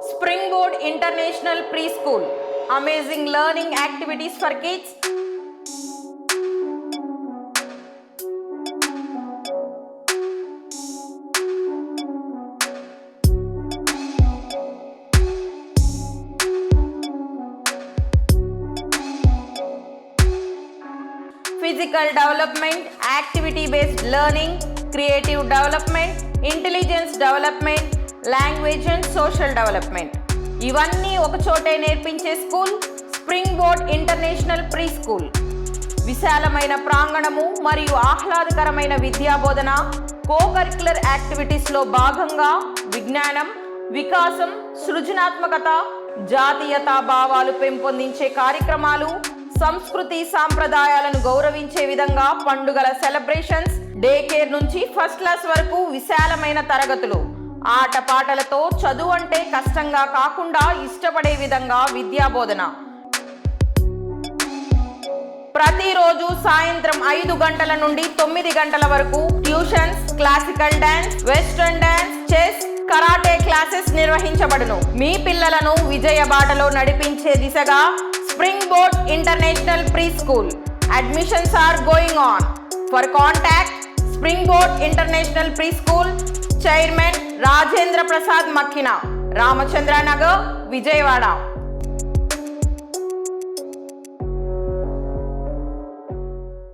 Springboard International Preschool. Amazing learning activities for kids. Physical development, activity-based learning, creative development, intelligence development, language and social development ఇవన్నీ ఒక చోటే నేర్పించే school spring board international pre school. విశాలమైన ప్రాంగణము మరియు ఆహ్లాదకరమైన విద్యాబోధన, co-curricular యాక్టివిటీస్లో భాగంగా విజ్ఞానం, వికాసం, సృజనాత్మకత, జాతీయతా భావాలు పెంపొందించే కార్యక్రమాలు, సంస్కృతి సాంప్రదాయాలను గౌరవించే విధంగా పండుగల సెలబ్రేషన్స్, డే కేర్ నుంచి ఫస్ట్ క్లాస్ వరకు విశాలమైన తరగతులు, ఆటపాటలతో చదువు అంటే కష్టంగా కాకుండా ఇష్టపడే విధంగా విద్యాబోధన. ప్రతిరోజు సాయంత్రం 5 గంటల నుండి 9 గంటల వరకు tuitions, classical dance, western dance, chess, karate classes నిర్వహించబడును. మీ పిల్లలను విజయ బాటలో నడిపించే దిశగా spring board international pre school. Admissions are going on. For contact spring board international pre school, chairman Rajendra Prasad Makkina, Ramachandra Nagar, Vijayawada.